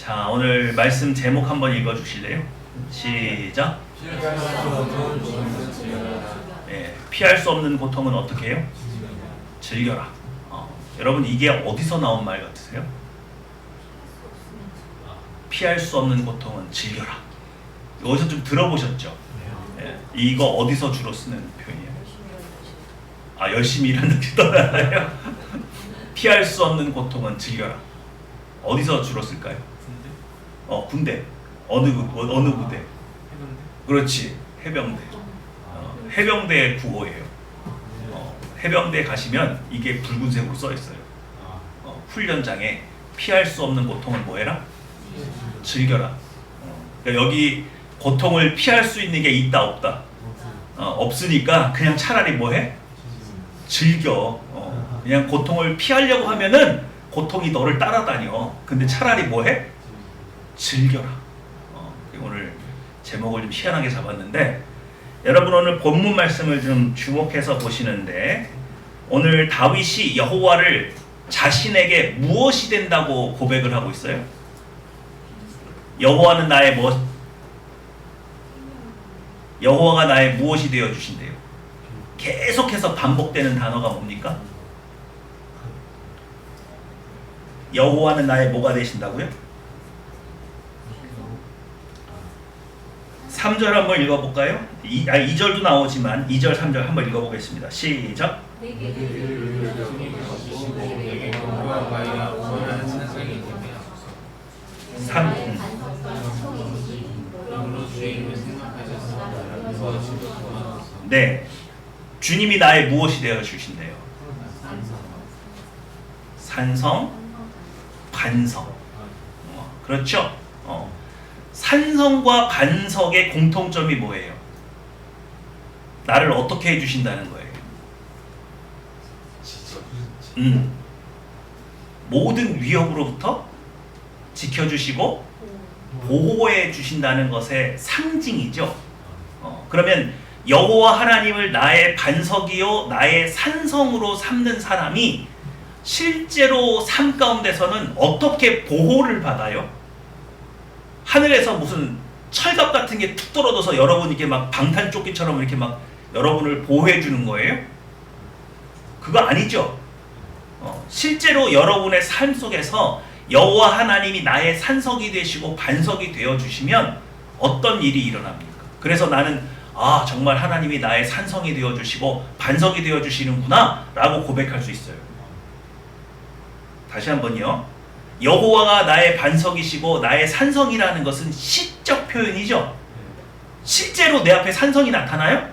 자, 오늘 말씀 제목 한번 읽어 주실래요? 시작. 예, 피할 수 없는 고통은 어떻게 해요? 즐겨라. 여러분 이게 어디서 나온 말 같으세요? 피할 수 없는 고통은 즐겨라. 어디서 좀 들어보셨죠? 예, 이거 어디서 주로 쓰는 표현이에요? 열심히 일하는 게 떠나요. 피할 수 없는 고통은 즐겨라. 어디서 주로 쓸까요? 군대. 어느 부대? 해병대. 그렇지, 해병대. 해병대 구호예요. 해병대 가시면 이게 붉은색으로 써 있어요. 훈련장에 피할 수 없는 고통은 뭐해라? 즐겨라. 그러니까 여기 고통을 피할 수 있는 게 있다 없다? 없으니까 그냥 차라리 뭐해? 즐겨. 그냥 고통을 피하려고 하면은 고통이 너를 따라다녀. 근데 차라리 뭐해? 즐겨라. 오늘 제목을 좀 희한하게 잡았는데, 여러분 오늘 본문 말씀을 좀 주목해서 보시는데, 오늘 다윗이 여호와를 자신에게 무엇이 된다고 고백을 하고 있어요? 여호와는 나의 여호와가 나의 무엇이 되어 주신대요. 계속해서 반복되는 단어가 뭡니까? 여호와는 나의 뭐가 되신다고요? 3절 한번 읽어볼까요? 2절도 나오지만 2절, 3절 한번 읽어보겠습니다. 시작. 네, 주님이 나의 무엇이 되어 주신대요? 산성, 반성. 그렇죠? 산성과 반성의 공통점이 뭐예요? 나를 어떻게 해주신다는 거예요? 모든 위협으로부터 지켜주시고 보호해 주신다는 것의 상징이죠. 그러면 여호와 하나님을 나의 반석이요 나의 산성으로 삼는 사람이 실제로 삶 가운데서는 어떻게 보호를 받아요? 하늘에서 무슨 철갑 같은 게 툭 떨어져서 여러분 이렇게 막 방탄조끼처럼 이렇게 막 여러분을 보호해 주는 거예요? 그거 아니죠. 실제로 여러분의 삶 속에서 여호와 하나님이 나의 산석이 되시고 반석이 되어 주시면 어떤 일이 일어납니까? 그래서 나는 정말 하나님이 나의 산성이 되어 주시고 반석이 되어 주시는구나 라고 고백할 수 있어요. 다시 한번요. 여호와가 나의 반석이시고 나의 산성이라는 것은 시적 표현이죠. 실제로 내 앞에 산성이 나타나요?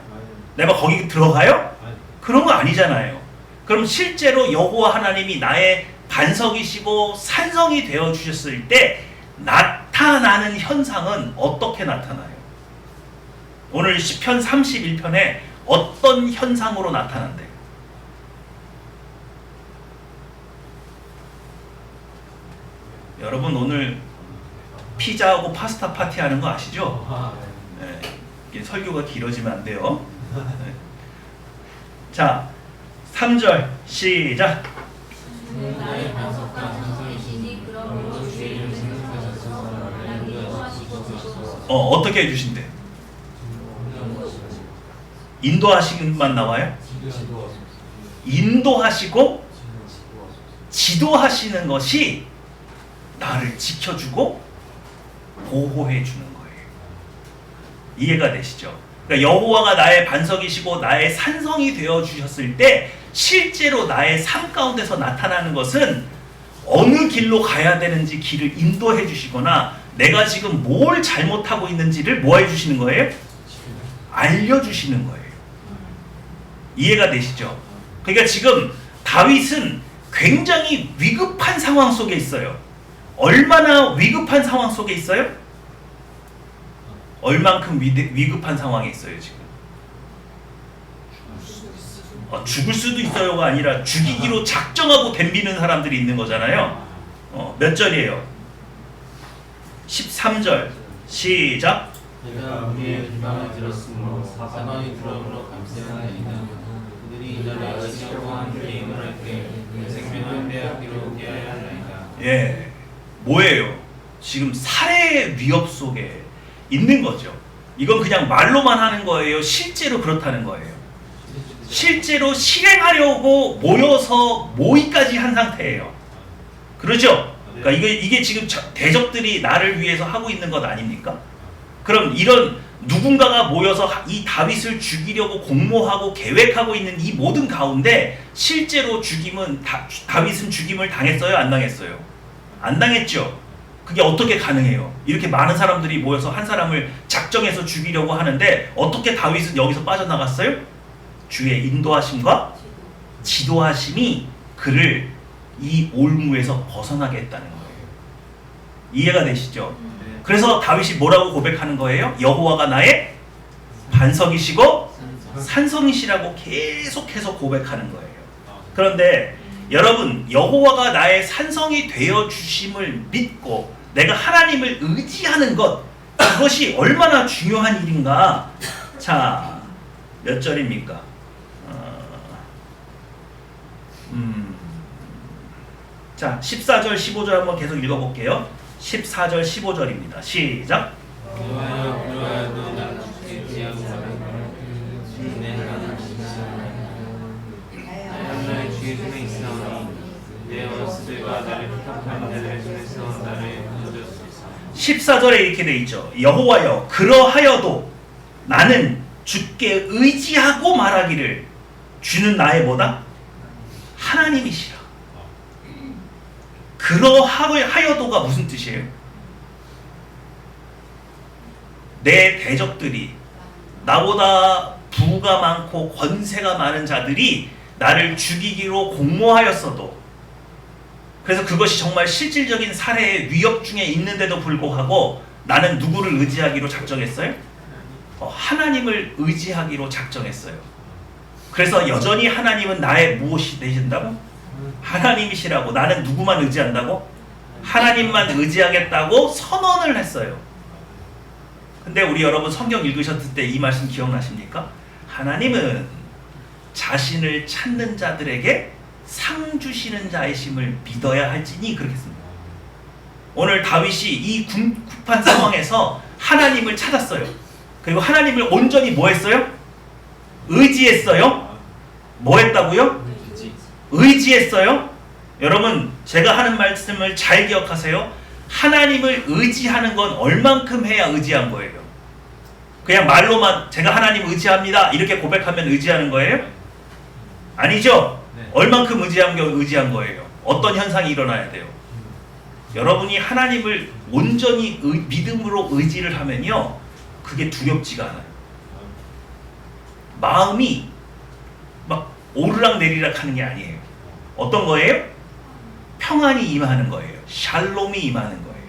내가 거기 들어가요? 그런 거 아니잖아요. 그럼 실제로 여호와 하나님이 나의 반석이시고 산성이 되어 주셨을 때 나타나는 현상은 어떻게 나타나요? 오늘 시편 31편에 어떤 현상으로 나타난대요? 여러분 오늘 피자하고 파스타 파티 하는 거 아시죠? 네, 이게 설교가 길어지면 안 돼요. 네. 자, 3절 시작. 나의 반석과 산성이시니 그러므로 주의 이름을 생각하셔서 나를 인도하시고 어떻게 해주신대? 인도하시기만 나와요? 인도하시고 지도하시는 것이 나를 지켜주고 보호해 주는 거예요. 이해가 되시죠? 그러니까 여호와가 나의 반석이시고 나의 산성이 되어 주셨을 때 실제로 나의 삶 가운데서 나타나는 것은 어느 길로 가야 되는지 길을 인도해 주시거나 내가 지금 뭘 잘못하고 있는지를 뭐 해 주시는 거예요? 알려주시는 거예요. 이해가 되시죠? 그러니까 지금 다윗은 굉장히 위급한 상황 속에 있어요. 얼마나 위급한 상황 속에 있어요? 얼만큼 위급한 상황에 있어요 지금? 죽을 수도 있어요가 아니라 죽이기로 작정하고 덤비는 사람들이 있는 거잖아요. 몇 절이에요? 13절 시작. 내가 우리의 비방을 들었으므로 사방이 들어오므로 감사하나이다. 그들이 이제 내가 지려고 한 줄에 임할 때 내 생명을 빼앗기로 피하여 하나이다. 예, 뭐예요? 지금 살해의 위협 속에 있는 거죠. 이건 그냥 말로만 하는 거예요? 실제로 그렇다는 거예요? 실제로 실행하려고 모여서 모의까지 한 상태예요. 그러죠? 그러니까 이게 지금 대적들이 나를 위해서 하고 있는 것 아닙니까? 그럼 이런 누군가가 모여서 이 다윗을 죽이려고 공모하고 계획하고 있는 이 모든 가운데 실제로 다윗은 죽임을 당했어요? 안 당했어요? 안 당했죠. 그게 어떻게 가능해요? 이렇게 많은 사람들이 모여서 한 사람을 작정해서 죽이려고 하는데 어떻게 다윗은 여기서 빠져나갔어요? 주의 인도하심과 지도하심이 그를 이 올무에서 벗어나게 했다는 거예요. 이해가 되시죠? 그래서 다윗이 뭐라고 고백하는 거예요? 여호와가 나의 반석이시고 산성이시라고 계속해서 고백하는 거예요. 그런데 여러분, 여호와가 나의 산성이 되어 주심을 믿고 내가 하나님을 의지하는 것, 그것이 얼마나 중요한 일인가? 자, 몇 절입니까? 자, 14절, 15절 한번 계속 읽어볼게요. 14절, 15절입니다. 시작. 내 원수들과 나를 부탁하는 자들의 손에서 나를 건져주소서. 14절에 이렇게 돼 있죠. 여호와여, 그러하여도 나는 주께 의지하고 말하기를 주는 나의 뭐다? 하나님이시라. 그러하여도가 무슨 뜻이에요? 내 대적들이, 나보다 부가 많고 권세가 많은 자들이 나를 죽이기로 공모하였어도, 그래서 그것이 정말 실질적인 살해의 위협 중에 있는데도 불구하고 나는 누구를 의지하기로 작정했어요? 하나님을 의지하기로 작정했어요. 그래서 여전히 하나님은 나의 무엇이 되신다고? 하나님이시라고. 나는 누구만 의지한다고? 하나님만 의지하겠다고 선언을 했어요. 근데 우리 여러분 성경 읽으셨을 때 이 말씀 기억나십니까? 하나님은 자신을 찾는 자들에게 상 주시는 자이심을 믿어야 할지니 그렇겠습니다. 오늘 다윗이 이 궁핍한 상황에서 하나님을 찾았어요. 그리고 하나님을 온전히 뭐 했어요? 의지했어요. 뭐 했다고요? 의지했어요. 여러분, 제가 하는 말씀을 잘 기억하세요. 하나님을 의지하는 건 얼만큼 해야 의지한 거예요? 그냥 말로만 제가 하나님 의지합니다 이렇게 고백하면 의지하는 거예요? 아니죠? 얼만큼 의지한 거예요? 어떤 현상이 일어나야 돼요? 여러분이 하나님을 온전히 믿음으로 의지를 하면요, 그게 두렵지가 않아요. 마음이 막 오르락 내리락 하는 게 아니에요. 어떤 거예요? 평안이 임하는 거예요. 샬롬이 임하는 거예요.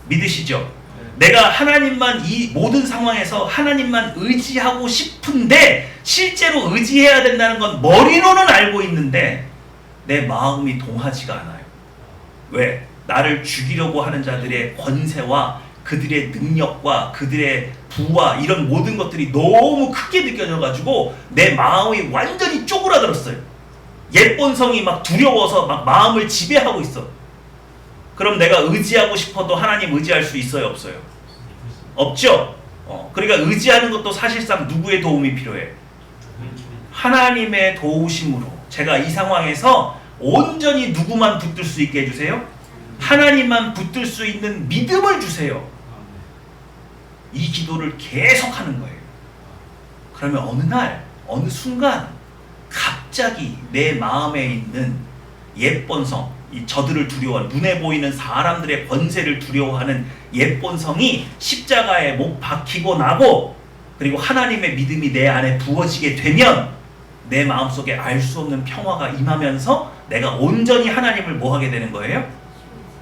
믿으시죠? 내가 하나님만, 이 모든 상황에서 하나님만 의지하고 싶은데 실제로 의지해야 된다는 건 머리로는 알고 있는데 내 마음이 동하지가 않아요. 왜? 나를 죽이려고 하는 자들의 권세와 그들의 능력과 그들의 부와 이런 모든 것들이 너무 크게 느껴져가지고 내 마음이 완전히 쪼그라들었어요. 옛본성이 막 두려워서 막 마음을 지배하고 있어. 그럼 내가 의지하고 싶어도 하나님 의지할 수 있어요, 없어요? 없죠? 그러니까 의지하는 것도 사실상 누구의 도움이 필요해? 하나님의 도우심으로 제가 이 상황에서 온전히 누구만 붙들 수 있게 해주세요? 하나님만 붙들 수 있는 믿음을 주세요. 이 기도를 계속 하는 거예요. 그러면 어느 날, 어느 순간 갑자기 내 마음에 있는 옛본성, 이 저들을 두려워하는, 눈에 보이는 사람들의 권세를 두려워하는 옛본성이 십자가에 못 박히고 나고, 그리고 하나님의 믿음이 내 안에 부어지게 되면 내 마음속에 알 수 없는 평화가 임하면서 내가 온전히 하나님을 뭐 하게 되는 거예요?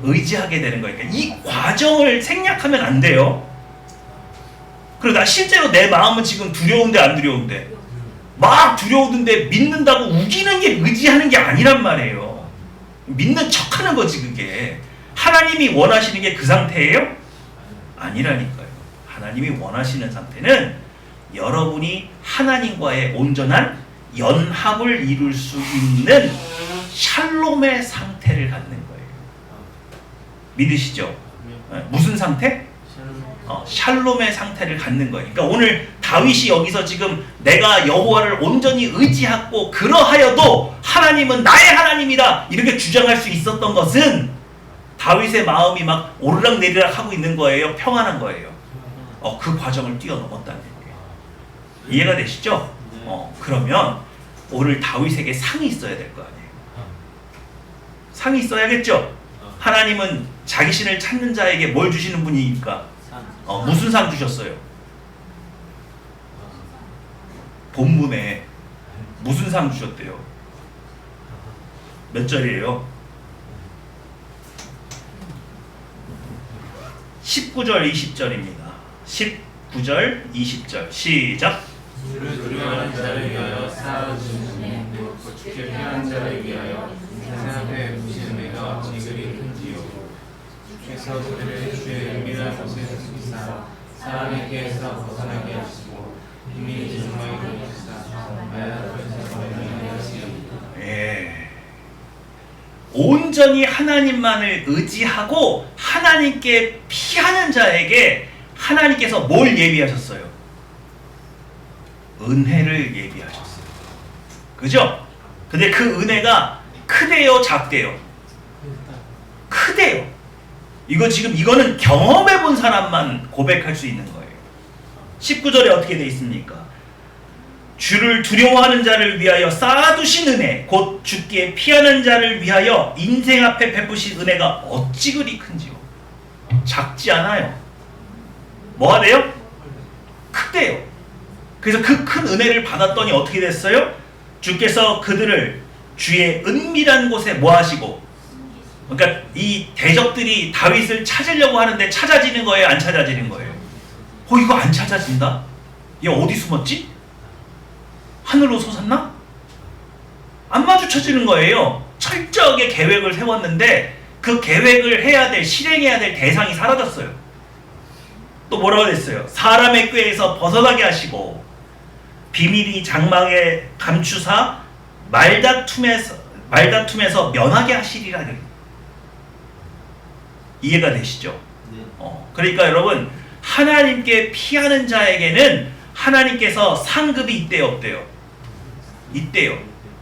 의지하게 되는 거예요. 그러니까 이 과정을 생략하면 안 돼요. 그리고 나 실제로 내 마음은 지금 두려운데 안 두려운데? 막 두려운데 믿는다고 우기는 게 의지하는 게 아니란 말이에요. 믿는 척하는 거지 그게. 하나님이 원하시는 게 그 상태예요? 아니라니까요. 하나님이 원하시는 상태는 여러분이 하나님과의 온전한 연합을 이룰 수 있는 샬롬의 상태를 갖는 거예요. 믿으시죠? 무슨 상태? 샬롬의 상태를 갖는 거예요. 그러니까 오늘 다윗이 여기서 지금 내가 여호와를 온전히 의지하고 그러하여도 하나님은 나의 하나님이다 이렇게 주장할 수 있었던 것은 다윗의 마음이 막 오르락내리락 하고 있는 거예요. 평안한 거예요. 그 과정을 뛰어넘었다는 거예요. 이해가 되시죠? 그러면 오늘 다윗에게 상이 있어야 될 거 아니에요. 상이 있어야겠죠? 하나님은 자기 신을 찾는 자에게 뭘 주시는 분이니까 무슨 상 주셨어요? 본문에 무슨 상 주셨대요? 몇 절이에요? 19절 20절입니다. 19절 20절 시작. 주를 두려워하는 자를 위하여 쌓아주시네 주께 피하는 자를 위하여 세상 앞에 부신 은혜가 어찌 그리 큰지요. 주께서 그들을 주의 은밀한 곳에 숨기사 사람에게서 벗어나게 하시고 비밀 지중하게 하시사 마약에서 벗어나게 하시니. 온전히 하나님만을 의지하고 하나님께 피하는 자에게 하나님께서 뭘 예비하셨어요? 은혜를 예비하셨어요. 그죠? 근데 그 은혜가 크대요, 작대요? 크대요. 이거는 경험해 본 사람만 고백할 수 있는 거예요. 19절에 어떻게 되어 있습니까? 주를 두려워하는 자를 위하여 쌓아두신 은혜 곧 주께 피하는 자를 위하여 인생 앞에 베푸신 은혜가 어찌 그리 큰지요. 작지 않아요. 뭐가 돼요? 크대요. 그래서 그 큰 은혜를 받았더니 어떻게 됐어요? 주께서 그들을 주의 은밀한 곳에 뭐 하시고, 그러니까 이 대적들이 다윗을 찾으려고 하는데 찾아지는 거예요? 안 찾아지는 거예요? 이거 안 찾아진다? 얘 어디 숨었지? 하늘로 솟았나? 안 마주쳐지는 거예요. 철저하게 계획을 세웠는데 그 계획을 해야 될, 실행해야 될 대상이 사라졌어요. 또 뭐라고 됐어요? 사람의 꾀에서 벗어나게 하시고 비밀이 장막에 감추사 말다툼에서 면하게 하시리라. 이해가 되시죠? 네. 그러니까 여러분, 하나님께 피하는 자에게는 하나님께서 상급이 있대요, 없대요? 있대요.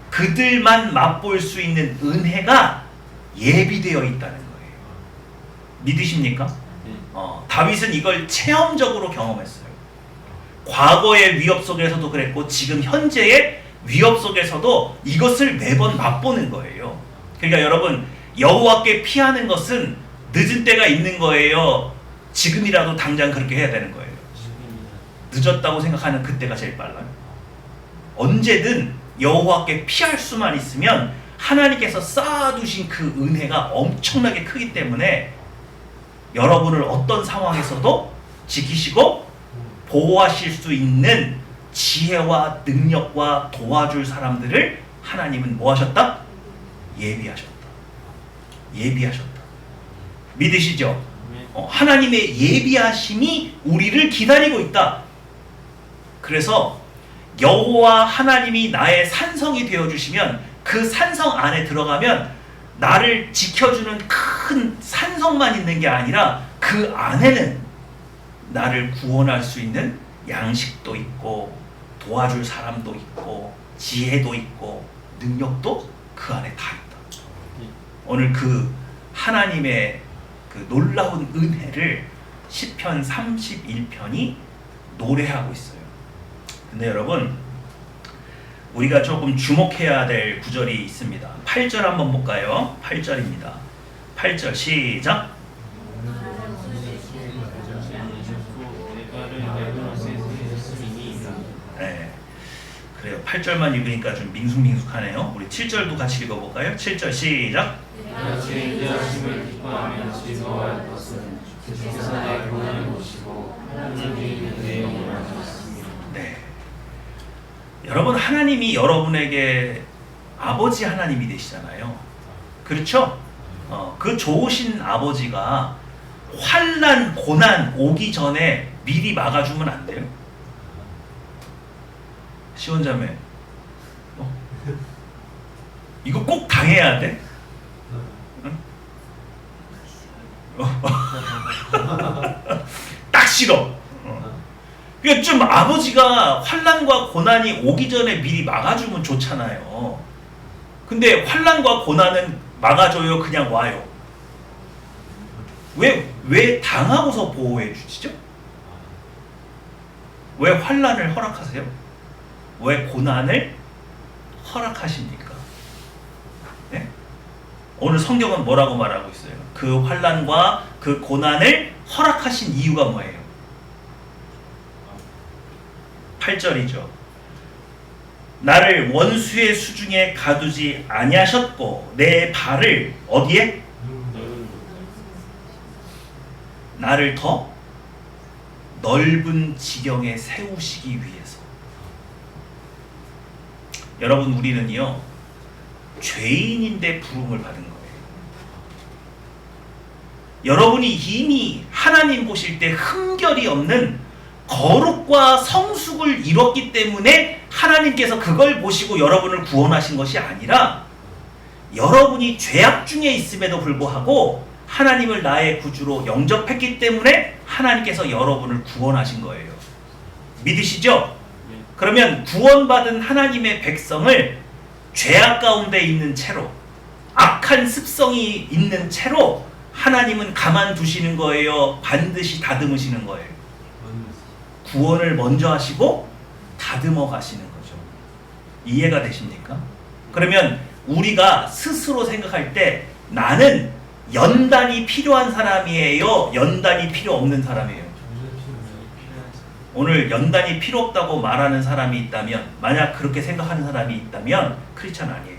그들만 맛볼 수 있는 은혜가 예비되어 있다는 거예요. 믿으십니까? 네. 다윗은 이걸 체험적으로 경험했어요. 과거의 위협 속에서도 그랬고 지금 현재의 위협 속에서도 이것을 매번 맛보는 거예요. 그러니까 여러분, 여호와께 피하는 것은 늦은 때가 있는 거예요? 지금이라도 당장 그렇게 해야 되는 거예요? 늦었다고 생각하는 그때가 제일 빨라요. 언제든 여호와께 피할 수만 있으면 하나님께서 쌓아두신 그 은혜가 엄청나게 크기 때문에 여러분을 어떤 상황에서도 지키시고 보호하실 수 있는 지혜와 능력과 도와줄 사람들을 하나님은 뭐 하셨다? 예비하셨다. 예비하셨다. 믿으시죠? 하나님의 예비하심이 우리를 기다리고 있다. 그래서 여호와 하나님이 나의 산성이 되어주시면 그 산성 안에 들어가면 나를 지켜주는 큰 산성만 있는 게 아니라 그 안에는 나를 구원할 수 있는 양식도 있고 도와줄 사람도 있고 지혜도 있고 능력도 그 안에 다 있다. 오늘 그 하나님의 그 놀라운 은혜를 시편 31편이 노래하고 있어요. 근데 여러분, 우리가 조금 주목해야 될 구절이 있습니다. 8절 한번 볼까요? 8절입니다. 8절 시작. 네, 그래요. 8절만 읽으니까 좀 밍숭밍숭하네요. 우리 7절도 같이 읽어볼까요? 7절 시작. 주의 인자하심을 기뻐하며 즐거워할 것은 주께서 나의 고난을 보시고 하나님이 내 영혼을 하셨습니다. 네, 여러분, 하나님이 여러분에게 아버지 하나님이 되시잖아요. 그렇죠? 그 좋으신 아버지가 환난, 고난 오기 전에 미리 막아주면 안 돼요? 시원자매, 이거 꼭 당해야 돼? 응? 딱 싫어. 그러니까 좀 아버지가 환난과 고난이 오기 전에 미리 막아주면 좋잖아요. 근데 환난과 고난은 막아줘요? 그냥 와요? 왜 당하고서 보호해 주시죠? 왜 환난을 허락하세요? 왜 고난을 허락하십니까? 네? 오늘 성경은 뭐라고 말하고 있어요? 그 환난과 그 고난을 허락하신 이유가 뭐예요? 8절이죠. 나를 원수의 수중에 가두지 아니하셨고 내 발을 어디에? 나를 더 넓은 지경에 세우시기 위해서. 여러분, 우리는요 죄인인데 부름을 받은 거예요. 여러분이 이미 하나님 보실 때 흠결이 없는 거룩과 성숙을 이뤘기 때문에 하나님께서 그걸 보시고 여러분을 구원하신 것이 아니라, 여러분이 죄악 중에 있음에도 불구하고 하나님을 나의 구주로 영접했기 때문에 하나님께서 여러분을 구원하신 거예요. 믿으시죠? 그러면 구원받은 하나님의 백성을 죄악 가운데 있는 채로, 악한 습성이 있는 채로 하나님은 가만두시는 거예요? 반드시 다듬으시는 거예요? 구원을 먼저 하시고 다듬어 가시는 거죠. 이해가 되십니까? 그러면 우리가 스스로 생각할 때 나는 연단이 필요한 사람이에요? 연단이 필요 없는 사람이에요? 오늘 연단이 필요 없다고 말하는 사람이 있다면, 만약 그렇게 생각하는 사람이 있다면 크리스찬 아니에요.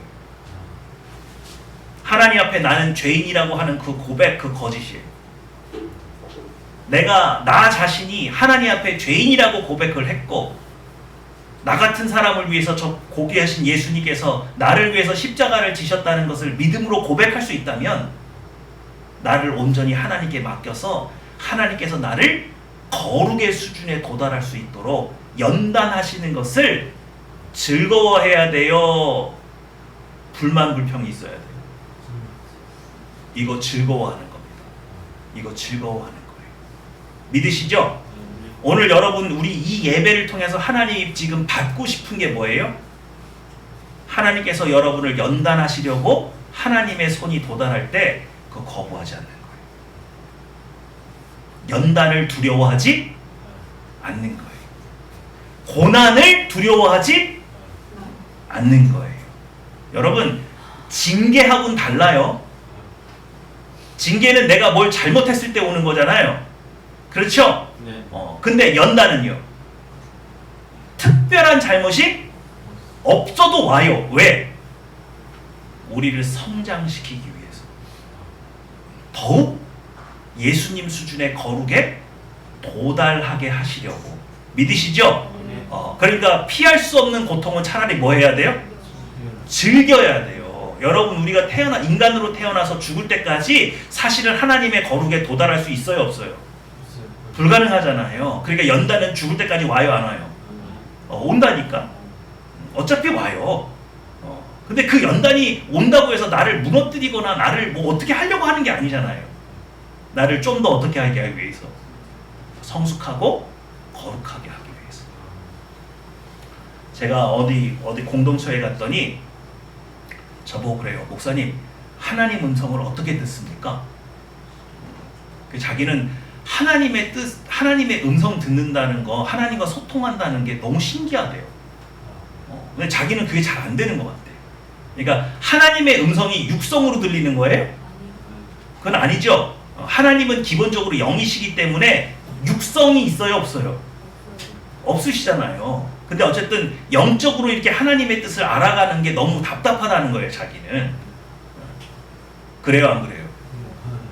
하나님 앞에 나는 죄인이라고 하는 그 고백, 그 거짓이에요. 내가 나 자신이 하나님 앞에 죄인이라고 고백을 했고, 나 같은 사람을 위해서 저 고귀하신 예수님께서 나를 위해서 십자가를 지셨다는 것을 믿음으로 고백할 수 있다면, 나를 온전히 하나님께 맡겨서 하나님께서 나를 거룩의 수준에 도달할 수 있도록 연단하시는 것을 즐거워해야 돼요? 불만 불평이 있어야 돼요? 이거 즐거워하는 겁니다. 이거 즐거워하는 거예요. 믿으시죠? 오늘 여러분, 우리 이 예배를 통해서 하나님이 지금 받고 싶은 게 뭐예요? 하나님께서 여러분을 연단하시려고 하나님의 손이 도달할 때 그거 거부하지 않는 거예요. 연단을 두려워하지 않는 거예요. 고난을 두려워하지 않는 거예요. 여러분, 징계하고는 달라요. 징계는 내가 뭘 잘못했을 때 오는 거잖아요. 그렇죠? 네. 근데 연단은요, 특별한 잘못이 없어도 와요. 왜? 우리를 성장시키기 위해서. 더욱 예수님 수준의 거룩에 도달하게 하시려고. 믿으시죠? 그러니까 피할 수 없는 고통은 차라리 뭐 해야 돼요? 즐겨야 돼요. 여러분, 우리가 인간으로 태어나서 죽을 때까지 사실은 하나님의 거룩에 도달할 수 있어요, 없어요? 불가능하잖아요. 그러니까 연단은 죽을 때까지 와요, 안 와요? 온다니까. 어차피 와요. 근데 그 연단이 온다고 해서 나를 무너뜨리거나 나를 뭐 어떻게 하려고 하는 게 아니잖아요. 나를 좀 더 어떻게 하게 하기 위해서, 성숙하고 거룩하게 하기 위해서. 제가 어디 공동체에 갔더니 저보고 그래요. 목사님, 하나님 음성을 어떻게 듣습니까? 자기는 하나님의 뜻, 하나님의 음성 듣는다는 거, 하나님과 소통한다는 게 너무 신기하대요. 근데 자기는 그게 잘 안 되는 것 같대요. 그러니까 하나님의 음성이 육성으로 들리는 거예요? 그건 아니죠. 하나님은 기본적으로 영이시기 때문에 육성이 있어요, 없어요? 없으시잖아요. 근데 어쨌든 영적으로 이렇게 하나님의 뜻을 알아가는 게 너무 답답하다는 거예요, 자기는. 그래요, 안 그래요?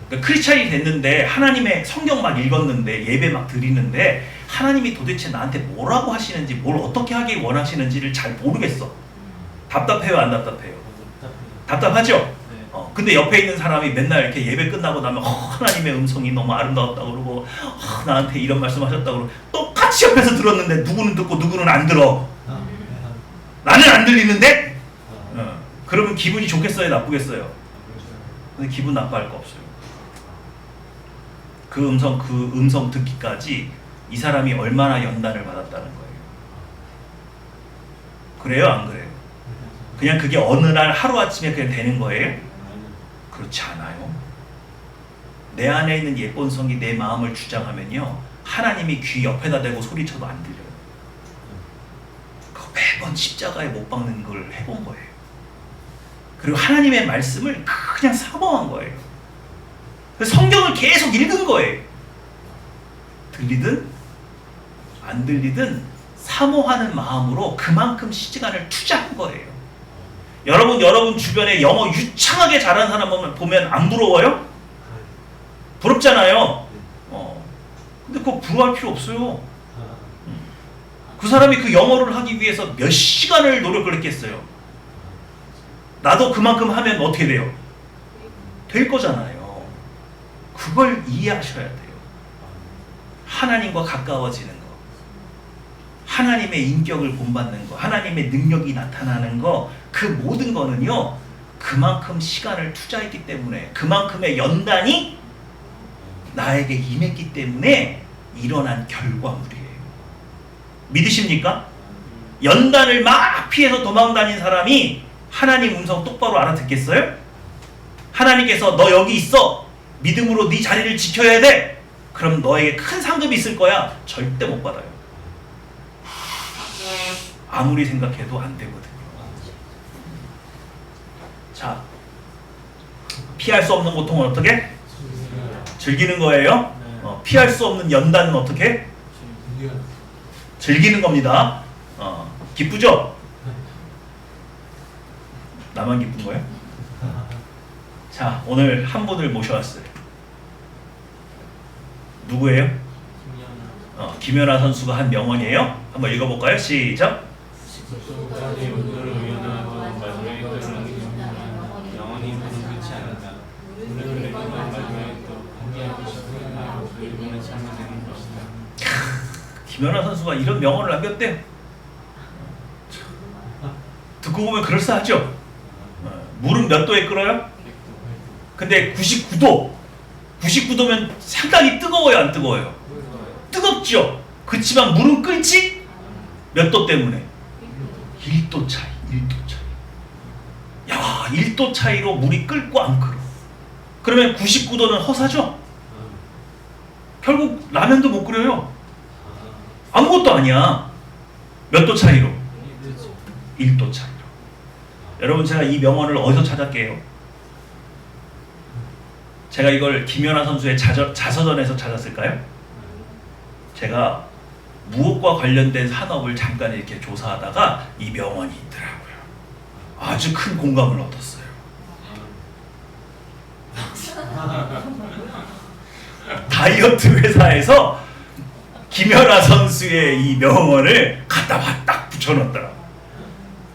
그러니까 크리스찬이 됐는데, 하나님의 성경 막 읽었는데, 예배 막 드리는데, 하나님이 도대체 나한테 뭐라고 하시는지, 뭘 어떻게 하길 원하시는지를 잘 모르겠어. 답답해요, 안 답답해요? 답답하죠? 근데 옆에 있는 사람이 맨날 이렇게 예배 끝나고 나면 하나님의 음성이 너무 아름다웠다고 그러고, 나한테 이런 말씀하셨다고 그러고, 똑같이 옆에서 들었는데 누구는 듣고 누구는 안 들어. 나는 안 들리는데? 그러면 기분이 좋겠어요, 나쁘겠어요? 근데 기분 나빠할 거 없어요. 그 음성 듣기까지 이 사람이 얼마나 연단을 받았다는 거예요. 그래요, 안 그래요? 그냥 그게 어느 날 하루아침에 그냥 되는 거예요? 그렇지 않아요. 내 안에 있는 예쁜 성이 내 마음을 주장하면요, 하나님이 귀 옆에다 대고 소리쳐도 안 들려요. 그거 매번 십자가에 못 박는 걸 해본 거예요. 그리고 하나님의 말씀을 그냥 사모한 거예요. 그래서 성경을 계속 읽은 거예요. 들리든 안 들리든 사모하는 마음으로 그만큼 시간을 투자한 거예요. 여러분 주변에 영어 유창하게 잘하는 사람 보면 안 부러워요? 부럽잖아요. 근데 그거 부러워할 필요 없어요. 그 사람이 그 영어를 하기 위해서 몇 시간을 노력을 했겠어요. 나도 그만큼 하면 어떻게 돼요? 될 거잖아요. 그걸 이해하셔야 돼요. 하나님과 가까워지는 거, 하나님의 인격을 본받는 거, 하나님의 능력이 나타나는 거, 그 모든 거는요, 그만큼 시간을 투자했기 때문에, 그만큼의 연단이 나에게 임했기 때문에 일어난 결과물이에요. 믿으십니까? 연단을 막 피해서 도망다닌 사람이 하나님 음성 똑바로 알아듣겠어요? 하나님께서 너 여기 있어, 믿음으로 네 자리를 지켜야 돼, 그럼 너에게 큰 상급이 있을 거야. 절대 못 받아요. 아무리 생각해도 안 되거든요. 자, 피할 수 없는 고통은 어떻게? 즐기는 거예요. 피할 수 없는 연단은 어떻게? 즐기는 겁니다. 기쁘죠? 나만 기쁜 거예요? 자, 오늘 한 분을 모셔왔어요. 누구예요? 김연아 선수가 한 명언이에요. 한번 읽어볼까요? 시작. 김연아 선수가 이런 명언을 남겼대요. 듣고 보면 그럴싸하죠? 물은 몇 도에 끓어요? 근데 99도면 상당히 뜨거워요, 안 뜨거워요? 뜨겁죠? 그렇지만 물은 끓지? 몇 도 때문에? 1도 차이. 야, 1도 차이로 물이 끓고 안 끓어. 그러면 99도는 허사죠? 결국 라면도 못 끓여요. 아무것도 아니야. 몇 도 차이로? 1도 차이로. 여러분, 제가 이 명언을 어디서 찾았게요? 제가 이걸 김연아 선수의 자서전에서 찾았을까요? 제가 무엇과 관련된 산업을 잠깐 이렇게 조사하다가 이 명언이 있더라고요. 아주 큰 공감을 얻었어요. 다이어트 회사에서 김연아 선수의 이 명언을 갖다 딱 붙여놨더라.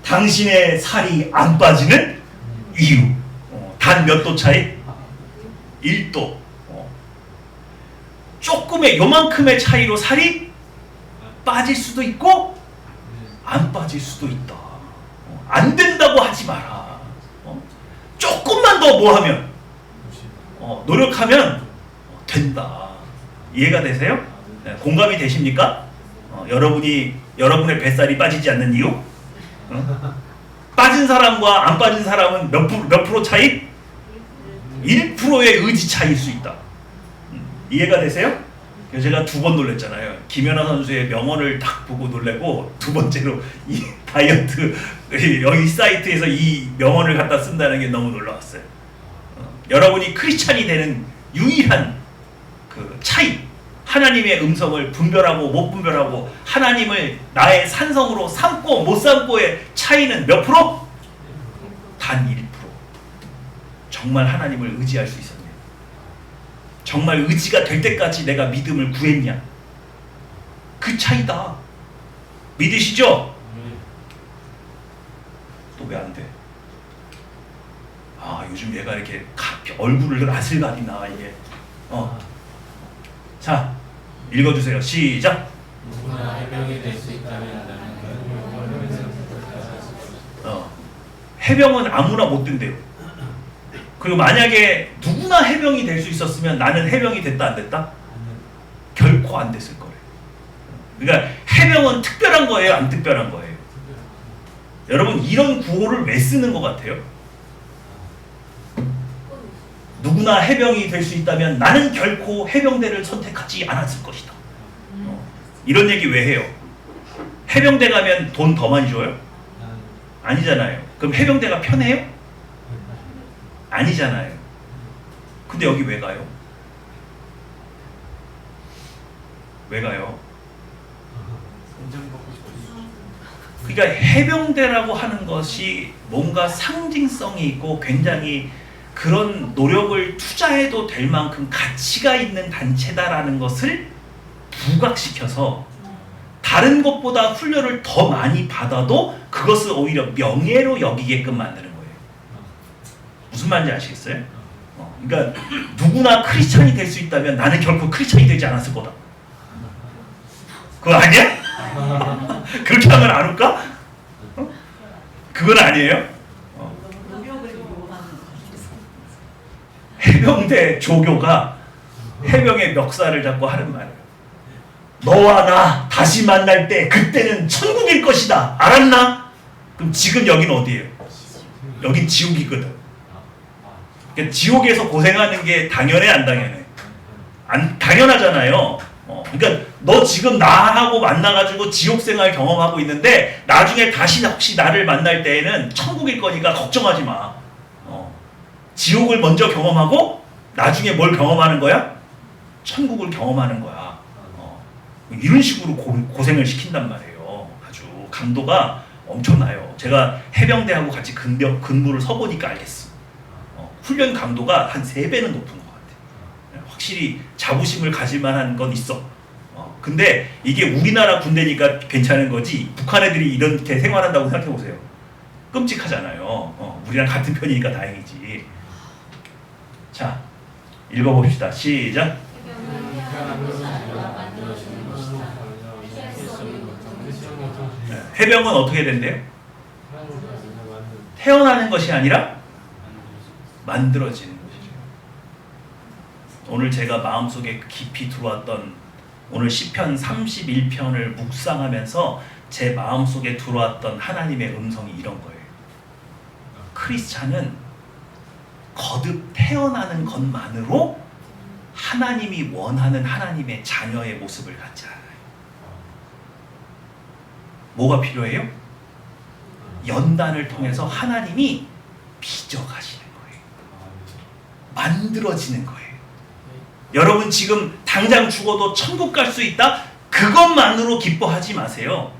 당신의 살이 안 빠지는 이유. 단 몇 도 차이? 1도. 조금의 요만큼의 차이로 살이 빠질 수도 있고 안 빠질 수도 있다. 안 된다고 하지 마라. 조금만 더 뭐 하면 노력하면 된다. 이해가 되세요? 네, 공감이 되십니까? 여러분의 뱃살이 빠지지 않는 이유? 빠진 사람과 안 빠진 사람은 몇 프로 차이? 1%의 의지 차이일 수 있다. 이해가 되세요? 그래서 제가 2번 놀랬잖아요. 김연아 선수의 명언을 딱 보고 놀래고, 두 번째로 이 다이어트 여기 사이트에서 이 명언을 갖다 쓴다는 게 너무 놀라웠어요. 여러분이 크리스찬이 되는 유일한 그 차이, 하나님의 음성을 분별하고 못 분별하고 하나님을 나의 산성으로 삼고 못 삼고의 차이는 몇 프로? 단 1%. 정말 하나님을 의지할 수 있었냐? 정말 의지가 될 때까지 내가 믿음을 구했냐? 그 차이다. 믿으시죠? 또 왜 안 돼? 요즘 얘가 이렇게 얼굴을 아슬가리나 이게. 자, 읽어주세요. 시작. 누구나 해병이 될 수 있다면 해병은 아무나 못 된대요. 그리고 만약에 누구나 누구나 해병이 될 수 있었으면 나는 해병이 됐다 안 됐다? 결코 안 됐을 거예요. 그러니까 해병은 특별한 거예요, 안 특별한 거예요? 여러분 이런 구호를 왜 쓰는 것 같아요? 누구나 해병이 될 수 있다면 나는 결코 해병대를 선택하지 않았을 것이다. 이런 얘기 왜 해요? 해병대 가면 돈 더 많이 줘요? 아니잖아요. 그럼 해병대가 편해요? 아니잖아요. 근데 여기 왜 가요? 왜 가요? 그러니까 해병대라고 하는 것이 뭔가 상징성이 있고 굉장히 그런 노력을 투자해도 될 만큼 가치가 있는 단체다라는 것을 부각시켜서 다른 것보다 훈련을 더 많이 받아도 그것을 오히려 명예로 여기게끔 만드는 거예요. 무슨 말인지 아시겠어요? 그러니까 누구나 크리스찬이 될 수 있다면 나는 결코 크리스찬이 되지 않았을 거다. 그거 아니야? 그렇게 하면 안 올까? 그건 아니에요? 해병대 조교가 해병의 멱살을 잡고 하는 말이에요. 너와 나 다시 만날 때 그때는 천국일 것이다. 알았나? 그럼 지금 여긴 어디예요? 여긴 지옥이거든. 그러니까 지옥에서 고생하는 게 당연해 안 당연해? 안 당연하잖아요. 그러니까 너 지금 나하고 만나가지고 지옥생활 경험하고 있는데 나중에 다시 혹시 나를 만날 때에는 천국일 거니까 걱정하지 마. 지옥을 먼저 경험하고 나중에 뭘 경험하는 거야? 천국을 경험하는 거야. 이런 식으로 고생을 시킨단 말이에요. 아주 강도가 엄청나요. 제가 해병대하고 같이 근무를 서보니까 알겠어. 훈련 강도가 한 3배는 높은 것 같아요. 확실히 자부심을 가질 만한 건 있어. 근데 이게 우리나라 군대니까 괜찮은 거지 북한 애들이 이렇게 생활한다고 생각해 보세요. 끔찍하잖아요. 우리랑 같은 편이니까 다행이지. 자, 읽어봅시다. 시작. 해병은 어떻게 된대요? 태어나는 것이 아니라 만들어지는 것이죠. 오늘 제가 마음속에 깊이 들어왔던 오늘 시편 31편을 묵상하면서 제 마음속에 들어왔던 하나님의 음성이 이런 거예요. 크리스찬은 거듭 태어나는 것만으로 하나님이 원하는 하나님의 자녀의 모습을 갖지 않아요. 뭐가 필요해요? 연단을 통해서 하나님이 빚어가시는 거예요. 만들어지는 거예요. 여러분 지금 당장 죽어도 천국 갈 수 있다? 그것만으로 기뻐하지 마세요.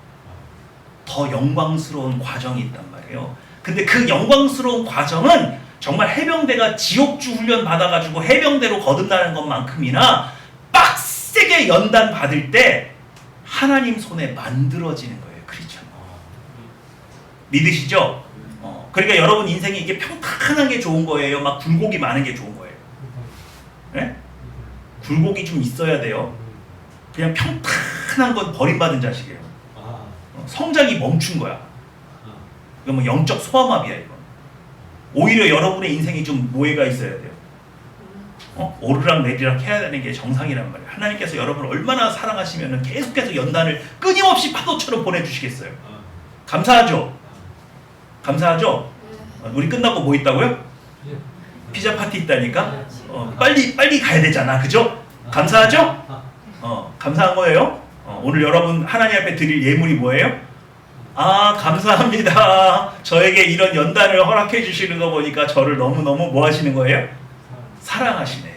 더 영광스러운 과정이 있단 말이에요. 근데 그 영광스러운 과정은 정말 해병대가 지옥주 훈련 받아가지고 해병대로 거듭나는 것만큼이나 빡세게 연단 받을 때 하나님 손에 만들어지는 거예요. 크리스찬. 믿으시죠? 그러니까 여러분 인생에 이게 평탄한 게 좋은 거예요? 막 굴곡이 많은 게 좋은 거예요? 네? 굴곡이 좀 있어야 돼요. 그냥 평탄한 건 버림받은 자식이에요. 성장이 멈춘 거야. 이거 뭐 영적 소아마비야 이거. 오히려 여러분의 인생이 좀 모해가 있어야 돼요. 오르락 내리락 해야 되는 게 정상이란 말이에요. 하나님께서 여러분을 얼마나 사랑하시면 계속해서 연단을 끊임없이 파도처럼 보내주시겠어요. 감사하죠? 감사하죠? 우리 끝나고 뭐 있다고요? 피자 파티 있다니까? 빨리 가야 되잖아. 그죠? 감사하죠? 감사한 거예요. 오늘 여러분 하나님 앞에 드릴 예물이 뭐예요? 아, 감사합니다. 저에게 이런 연단을 허락해 주시는 거 보니까 저를 너무너무 뭐 하시는 거예요? 사랑하시네.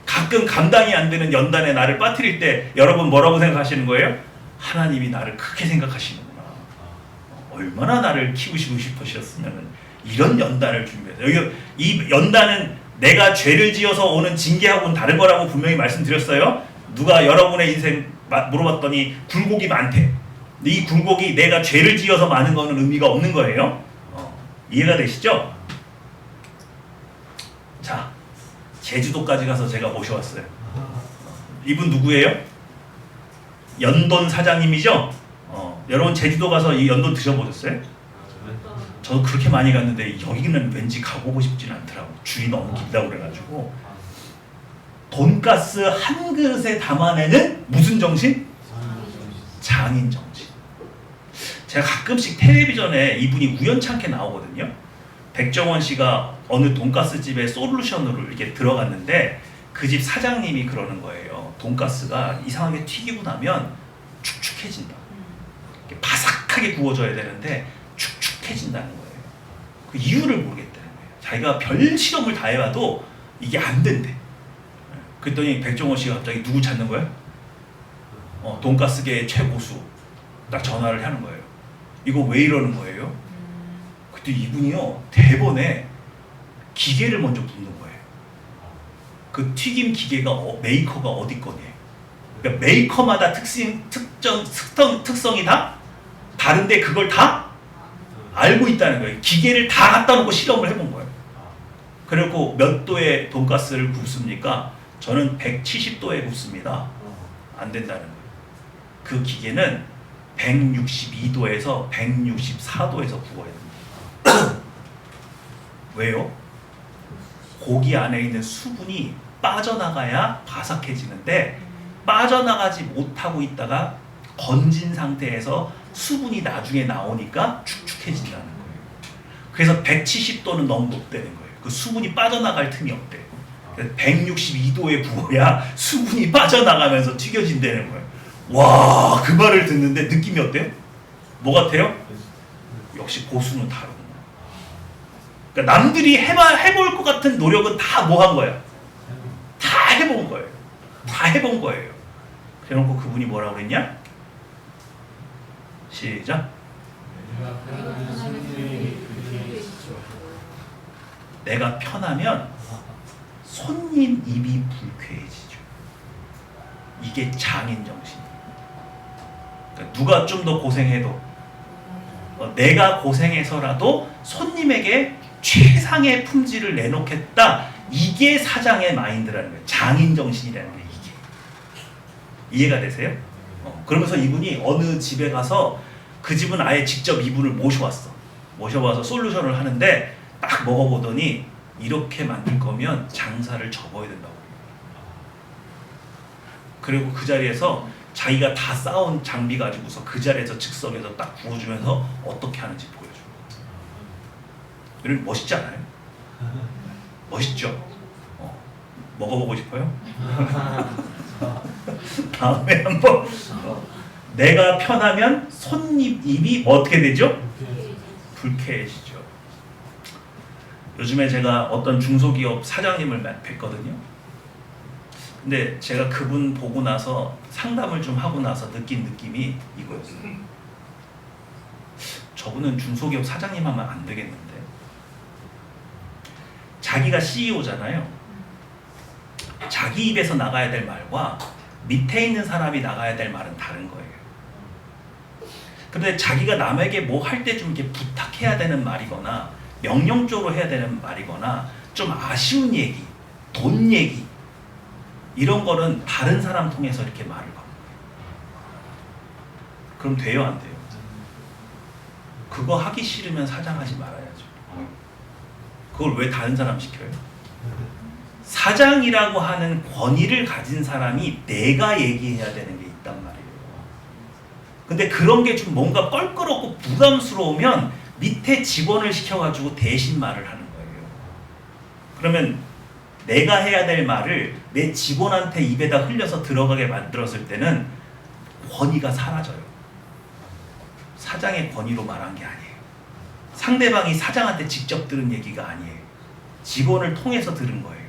가끔 감당이 안 되는 연단에 나를 빠뜨릴 때 여러분 뭐라고 생각하시는 거예요? 하나님이 나를 크게 생각하시는구나. 얼마나 나를 키우시고 싶으셨으면 이런 연단을 준비해서. 여기 이 연단은 내가 죄를 지어서 오는 징계하고는 다른 거라고 분명히 말씀드렸어요. 누가 여러분의 인생 물어봤더니 굴곡이 많대. 이 굴곡이 내가 죄를 지어서 많은 거는 의미가 없는 거예요. 이해가 되시죠? 자, 제주도까지 가서 제가 모셔왔어요. 이분 누구예요? 연돈 사장님이죠? 여러분 제주도 가서 이 연돈 드셔보셨어요? 저도 그렇게 많이 갔는데 여기는 왠지 가보고 싶지는 않더라고. 줄이 너무 길다고 그래가지고. 돈가스 한 그릇에 담아내는 무슨 정신? 장인 정신. 제가 가끔씩 텔레비전에 이분이 우연찮게 나오거든요. 백종원 씨가 어느 돈가스 집에 솔루션으로 이렇게 들어갔는데 그 집 사장님이 그러는 거예요. 돈가스가 이상하게 튀기고 나면 축축해진다. 이렇게 바삭하게 구워져야 되는데 축축해진다는 거예요. 그 이유를 모르겠다는 거예요. 자기가 별 실험을 다 해봐도 이게 안 된대. 그랬더니 백종원 씨가 갑자기 누구 찾는 거예요? 돈가스계의 최고수 딱 전화를 하는 거예요. 이거 왜 이러는 거예요? 그때 이분이요 대번에 기계를 먼저 묻는 거예요. 그 튀김 기계가 메이커가 어디 거냐. 그러니까 메이커마다 특성이 다 다른데 그걸 다 알고 있다는 거예요. 기계를 다 갖다 놓고 실험을 해본 거예요. 그리고 몇 도의 돈가스를 굽습니까? 저는 170도에 굽습니다. 안 된다는 거예요. 그 기계는 162도에서 164도에서 구워야 됩니다. 왜요? 고기 안에 있는 수분이 빠져나가야 바삭해지는데 빠져나가지 못하고 있다가 건진 상태에서 수분이 나중에 나오니까 축축해진다는 거예요. 그래서 170도는 너무 높다는 거예요. 그 수분이 빠져나갈 틈이 없대요. 162도에 구워야 수분이 빠져나가면서 튀겨진다는 거예요. 와, 그 말을 듣는데 느낌이 어때요? 뭐 같아요? 역시 고수는 다르구나. 그러니까 남들이 해볼 것 같은 노력은 다 뭐 한 거야? 다 해본 거예요. 다 해본 거예요. 그래놓고 그분이 뭐라고 그랬냐? 시작. 내가 편하면 손님 입이 불쾌해지죠. 이게 장인 정신이에요. 그러니까 누가 좀 더 고생해도 내가 고생해서라도 손님에게 최상의 품질을 내놓겠다. 이게 사장의 마인드라는 거예요. 장인 정신이라는 거예요. 이게 이해가 되세요? 그러면서 이분이 어느 집에 가서 그 집은 아예 직접 이분을 모셔와서 솔루션을 하는데 딱 먹어보더니 이렇게 만들 거면 장사를 접어야 된다고. 그리고 그 자리에서 자기가 다 쌓은 장비 가지고서 그 자리에서 즉석에서 딱 구워주면서 어떻게 하는지 보여줘. 여러분 멋있지 않아요? 멋있죠? 먹어보고 싶어요? 다음에 한번 내가 편하면 손님 입이 어떻게 되죠? 불쾌해지죠. 요즘에 제가 어떤 중소기업 사장님을 뵀거든요. 근데 제가 그분 보고 나서 상담을 좀 하고 나서 느낀 느낌이 이거였어요. 저분은 중소기업 사장님 하면 안 되겠는데. 자기가 CEO잖아요. 자기 입에서 나가야 될 말과 밑에 있는 사람이 나가야 될 말은 다른 거예요. 근데 자기가 남에게 뭐 할 때 좀 이렇게 부탁해야 되는 말이거나 명령적으로 해야 되는 말이거나 좀 아쉬운 얘기, 돈 얘기 이런 거는 다른 사람 통해서 이렇게 말을 거예요. 그럼 돼요, 안 돼요? 그거 하기 싫으면 사장하지 말아야죠. 그걸 왜 다른 사람 시켜요? 사장이라고 하는 권위를 가진 사람이 내가 얘기해야 되는 게 있단 말이에요. 근데 그런 게 좀 뭔가 껄끄럽고 부담스러우면 밑에 직원을 시켜가지고 대신 말을 하는 거예요. 그러면 내가 해야 될 말을 내 직원한테 입에다 흘려서 들어가게 만들었을 때는 권위가 사라져요. 사장의 권위로 말한 게 아니에요. 상대방이 사장한테 직접 들은 얘기가 아니에요. 직원을 통해서 들은 거예요.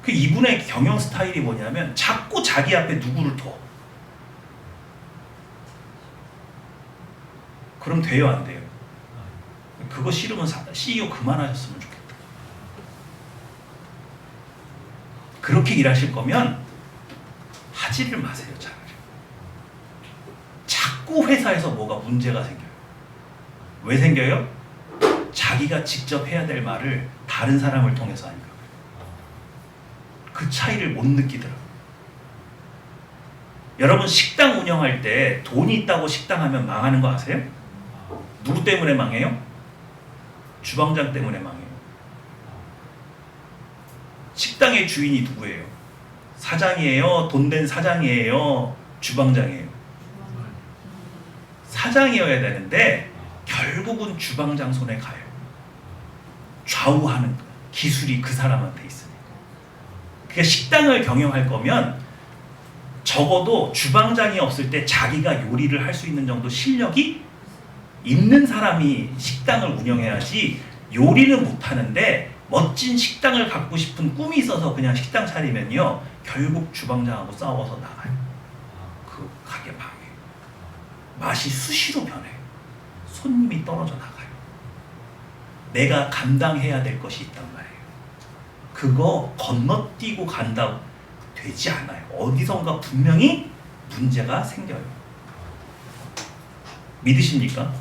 그 이분의 경영 스타일이 뭐냐면 자꾸 자기 앞에 누구를 둬. 그럼 돼요, 안 돼요? 그거 싫으면 CEO 그만하셨으면 좋겠다. 그렇게 일하실 거면 하지를 마세요, 차라리. 자꾸 회사에서 뭐가 문제가 생겨요. 왜 생겨요? 자기가 직접 해야 될 말을 다른 사람을 통해서 하니까. 그 차이를 못 느끼더라고요. 여러분 식당 운영할 때 돈이 있다고 식당 하면 망하는 거 아세요? 누구 때문에 망해요? 주방장 때문에 망해요. 식당의 주인이 누구예요? 사장이에요? 돈 된 사장이에요? 주방장이에요? 사장이어야 되는데 결국은 주방장 손에 가요. 좌우하는 기술이 그 사람한테 있으니까. 그러니까 식당을 경영할 거면 적어도 주방장이 없을 때 자기가 요리를 할 수 있는 정도 실력이 있는 사람이 식당을 운영해야지. 요리는 못하는데 멋진 식당을 갖고 싶은 꿈이 있어서 그냥 식당 차리면요 결국 주방장하고 싸워서 나가요. 그 가게 망해요. 맛이 수시로 변해요. 손님이 떨어져 나가요. 내가 감당해야 될 것이 있단 말이에요. 그거 건너뛰고 간다고 되지 않아요. 어디선가 분명히 문제가 생겨요. 믿으십니까?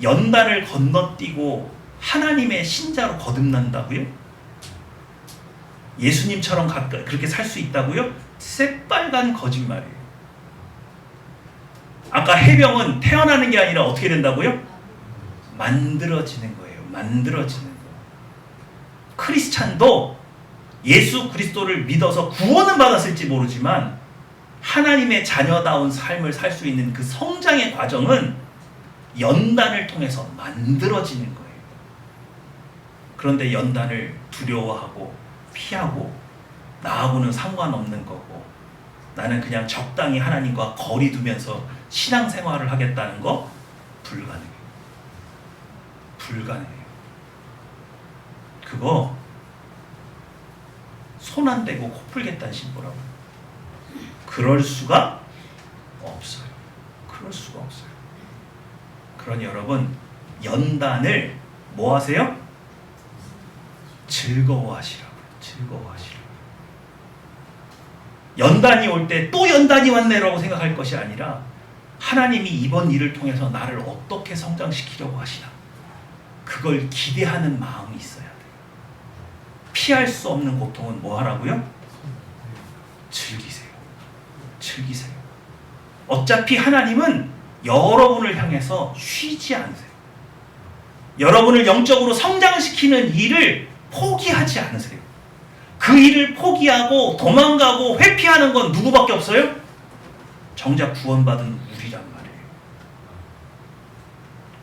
연단을 건너뛰고 하나님의 신자로 거듭난다고요? 예수님처럼 그렇게 살 수 있다고요? 새빨간 거짓말이에요. 아까 해병은 태어나는 게 아니라 어떻게 된다고요? 만들어지는 거예요. 만들어지는 거. 크리스찬도 예수 그리스도를 믿어서 구원은 받았을지 모르지만 하나님의 자녀다운 삶을 살 수 있는 그 성장의 과정은 연단을 통해서 만들어지는 거예요. 그런데 연단을 두려워하고 피하고 나하고는 상관없는 거고 나는 그냥 적당히 하나님과 거리 두면서 신앙생활을 하겠다는 거 불가능해요. 불가능해요. 그거 손 안 대고 코 풀겠다는 신보라고. 그럴 수가 없어요. 그럴 수가 없어요. 그러니 여러분 연단을 뭐 하세요? 즐거워하시라고요. 즐거워하시라고요. 연단이 올 때 또 연단이 왔네라고 생각할 것이 아니라 하나님이 이번 일을 통해서 나를 어떻게 성장시키려고 하시나 그걸 기대하는 마음이 있어야 돼요. 피할 수 없는 고통은 뭐 하라고요? 즐기세요. 즐기세요. 어차피 하나님은 여러분을 향해서 쉬지 않으세요. 여러분을 영적으로 성장시키는 일을 포기하지 않으세요. 그 일을 포기하고 도망가고 회피하는 건 누구밖에 없어요? 정작 구원받은 우리란 말이에요.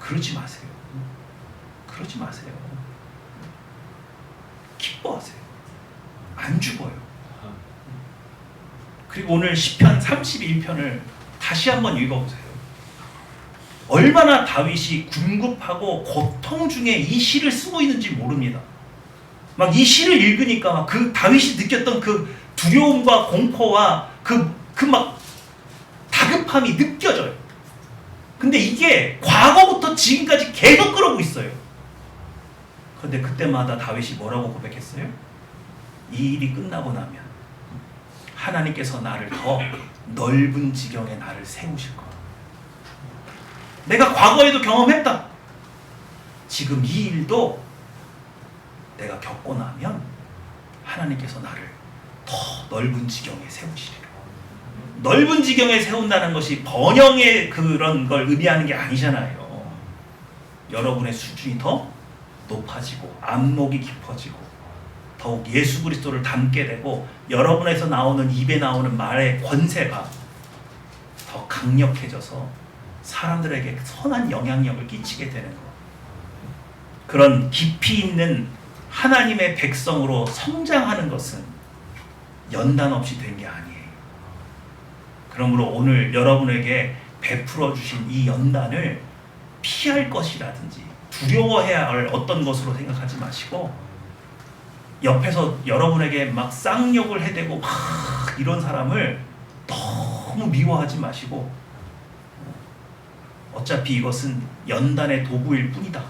그러지 마세요. 그러지 마세요. 기뻐하세요. 안 죽어요. 그리고 오늘 시편 31편을 다시 한번 읽어보세요. 얼마나 다윗이 궁급하고 고통 중에 이 시를 쓰고 있는지 모릅니다. 막 이 시를 읽으니까 막 그 다윗이 느꼈던 그 두려움과 공포와 그 막 다급함이 느껴져요. 근데 이게 과거부터 지금까지 계속 그러고 있어요. 그런데 그때마다 다윗이 뭐라고 고백했어요? 이 일이 끝나고 나면 하나님께서 나를 더 넓은 지경에 나를 세우실 거야. 내가 과거에도 경험했다. 지금 이 일도 내가 겪고 나면 하나님께서 나를 더 넓은 지경에 세우시리라. 넓은 지경에 세운다는 것이 번영의 그런 걸 의미하는 게 아니잖아요. 여러분의 수준이 더 높아지고 안목이 깊어지고 더욱 예수 그리스도를 닮게 되고 여러분에서 나오는 입에 나오는 말의 권세가 더 강력해져서 사람들에게 선한 영향력을 끼치게 되는 것. 그런 깊이 있는 하나님의 백성으로 성장하는 것은 연단 없이 된 게 아니에요. 그러므로 오늘 여러분에게 베풀어 주신 이 연단을 피할 것이라든지 두려워해야 할 어떤 것으로 생각하지 마시고 옆에서 여러분에게 막 쌍욕을 해대고 막 이런 사람을 너무 미워하지 마시고 어차피 이것은 연단의 도구일 뿐이다.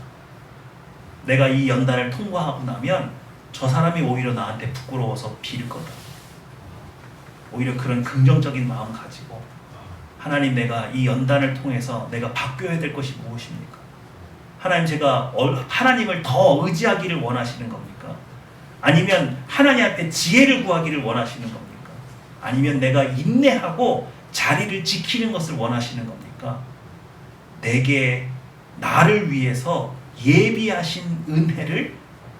내가 이 연단을 통과하고 나면 저 사람이 오히려 나한테 부끄러워서 빌 거다. 오히려 그런 긍정적인 마음 가지고 하나님 내가 이 연단을 통해서 내가 바뀌어야 될 것이 무엇입니까? 하나님 제가 하나님을 더 의지하기를 원하시는 겁니까? 아니면 하나님 앞에 지혜를 구하기를 원하시는 겁니까? 아니면 내가 인내하고 자리를 지키는 것을 원하시는 겁니까? 내게 나를 위해서 예비하신 은혜를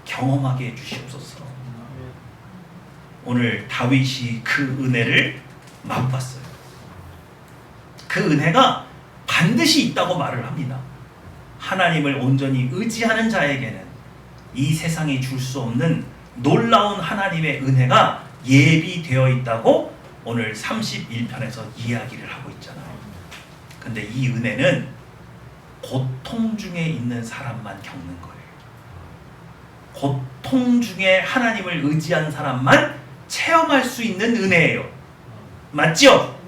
경험하게 해주시옵소서. 오늘 다윗이 그 은혜를 맛봤어요. 그 은혜가 반드시 있다고 말을 합니다. 하나님을 온전히 의지하는 자에게는 이 세상이 줄 수 없는 놀라운 하나님의 은혜가 예비되어 있다고 오늘 31편에서 이야기를 하고 있잖아요. 근데 이 은혜는 고통 중에 있는 사람만 겪는 거예요. 고통 중에 하나님을 의지한 사람만 체험할 수 있는 은혜예요. 맞죠?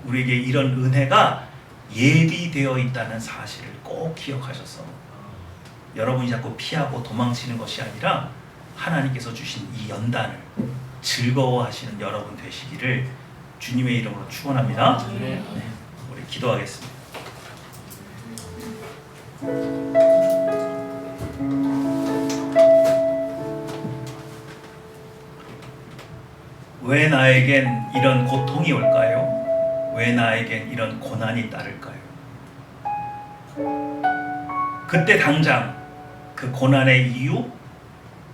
우리에게 이런 은혜가 예비되어 있다는 사실을 꼭 기억하셔서 여러분이 자꾸 피하고 도망치는 것이 아니라 하나님께서 주신 이 연단을 즐거워하시는 여러분 되시기를 주님의 이름으로 축원합니다. 네, 우리 기도하겠습니다. 왜 나에겐 이런 고통이 올까요? 왜 나에겐 이런 고난이 따를까요? 그때 당장 그 고난의 이유,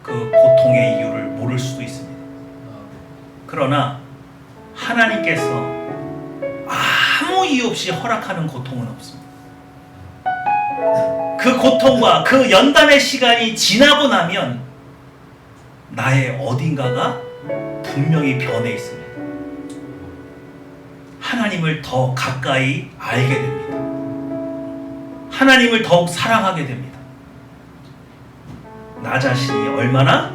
그 고통의 이유를 모를 수도 있습니다. 그러나 하나님께서 아무 이유 없이 허락하는 고통은 없습니다. 그 고통과 그 연단의 시간이 지나고 나면 나의 어딘가가 분명히 변해 있습니다. 하나님을 더 가까이 알게 됩니다. 하나님을 더욱 사랑하게 됩니다. 나 자신이 얼마나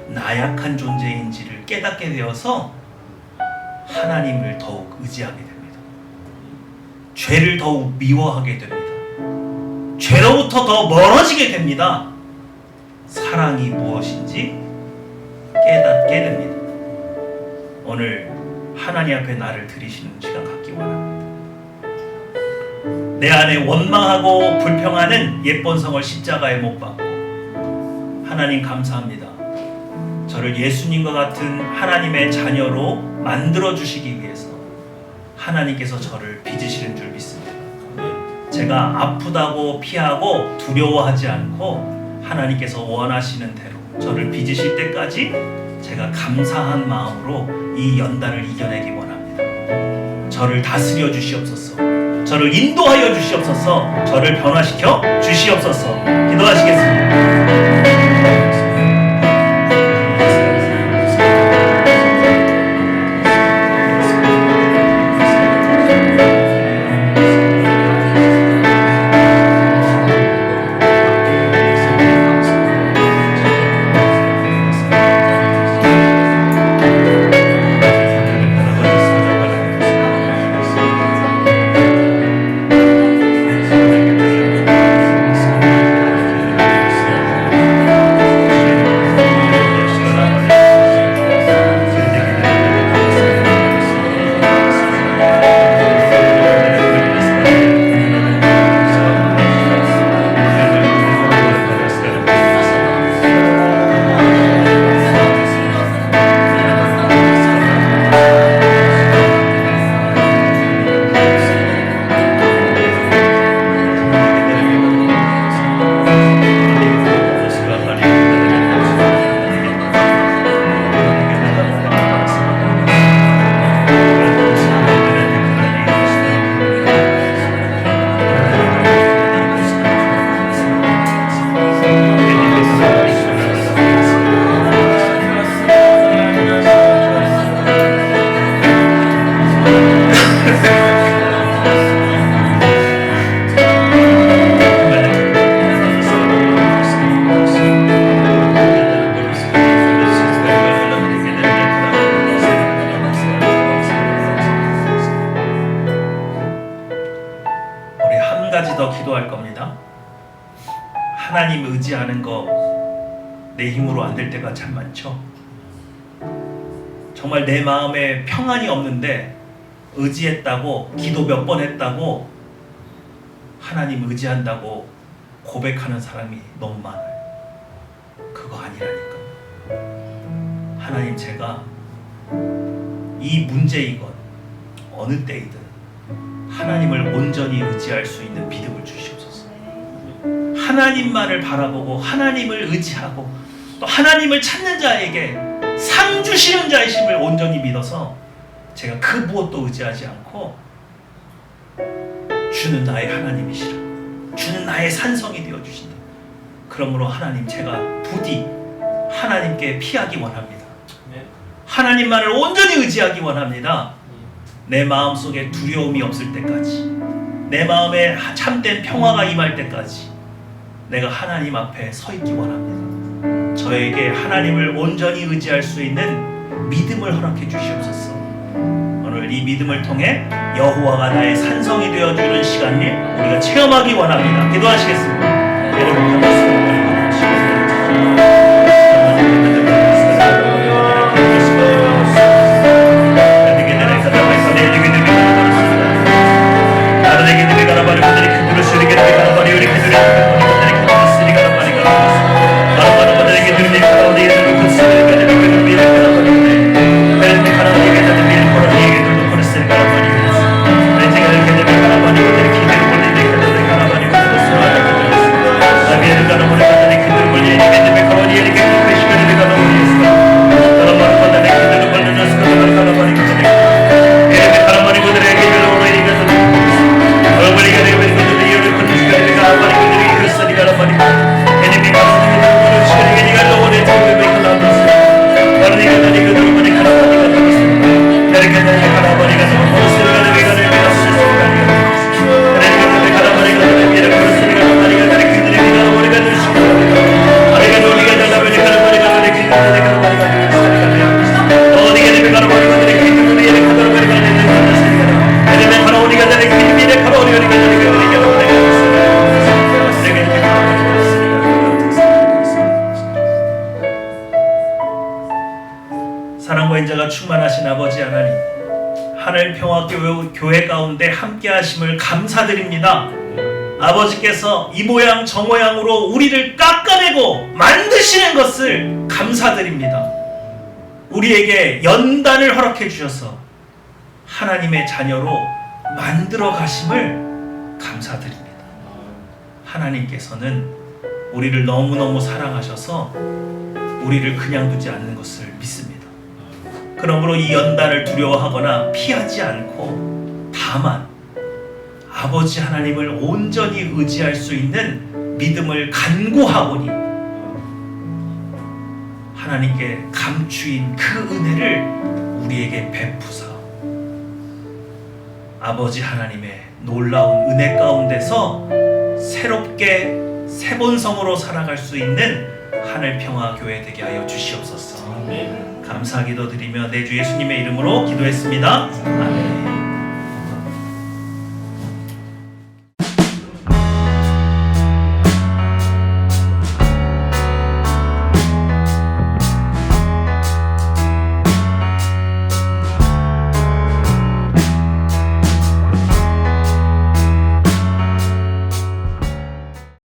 나약한 존재인지를 깨닫게 되어서 하나님을 더욱 의지하게 됩니다. 죄를 더욱 미워하게 됩니다. 죄로부터 더 멀어지게 됩니다. 사랑이 무엇인지 깨닫게 됩니다. 오늘 하나님 앞에 나를 들이시는 시간 갖기 원합니다. 내 안에 원망하고 불평하는 옛번 성을 십자가에 못 박고, 하나님 감사합니다. 저를 예수님과 같은 하나님의 자녀로 만들어 주시기 위해서 하나님께서 저를 빚으시는 줄 믿습니다. 제가 아프다고 피하고 두려워하지 않고 하나님께서 원하시는 대로 저를 빚으실 때까지 제가 감사한 마음으로 이 연단을 이겨내기 원합니다. 저를 다스려 주시옵소서. 저를 인도하여 주시옵소서. 저를 변화시켜 주시옵소서. 기도하시겠습니다. 기도할 겁니다. 하나님 의지하는 거 내 힘으로 안 될 때가 참 많죠. 정말 내 마음에 평안이 없는데 의지했다고, 기도 몇 번 했다고, 하나님 의지한다고 고백하는 사람이 너무 많아요. 그거 아니라니까. 하나님, 제가 이 문제이건 어느 때이든 하나님을 온전히 의지할 수 있는 믿음을 주시옵소서. 하나님만을 바라보고 하나님을 의지하고 또 하나님을 찾는 자에게 상 주시는 자이심을 온전히 믿어서 제가 그 무엇도 의지하지 않고 주는 나의 하나님이시라, 주는 나의 산성이 되어주신다. 그러므로 하나님, 제가 부디 하나님께 피하기 원합니다. 하나님만을 온전히 의지하기 원합니다. 내 마음속에 두려움이 없을 때까지, 내 마음에 참된 평화가 임할 때까지 내가 하나님 앞에 서 있기 원합니다. 저에게 하나님을 온전히 의지할 수 있는 믿음을 허락해 주시옵소서. 오늘 이 믿음을 통해 여호와가 나의 산성이 되어주는 시간을 우리가 체험하기 원합니다. 기도하시겠습니다. 여러분 반갑습니다. 사랑과 인자가 충만하신 아버지 하나님, 하늘평화교회 가운데 함께 하심을 감사드립니다. 아버지께서 이 모양 저 모양으로 우리를 깎아내고 만드시는 것을 감사드립니다. 우리에게 연단을 허락해 주셔서 하나님의 자녀로 만들어 가심을 감사드립니다. 하나님께서는 우리를 너무너무 사랑하셔서 우리를 그냥 두지 않는 것을 믿습니다. 그러므로 이 연단을 두려워하거나 피하지 않고 다만 아버지 하나님을 온전히 의지할 수 있는 믿음을 간구하오니 하나님께 감추인 그 은혜를 우리에게 베푸사 아버지 하나님의 놀라운 은혜 가운데서 새롭게 새본성으로 살아갈 수 있는 하늘평화교회 되게 하여 주시옵소서. 감사 기도드리며 내 주 예수님의 이름으로 기도했습니다. 아멘.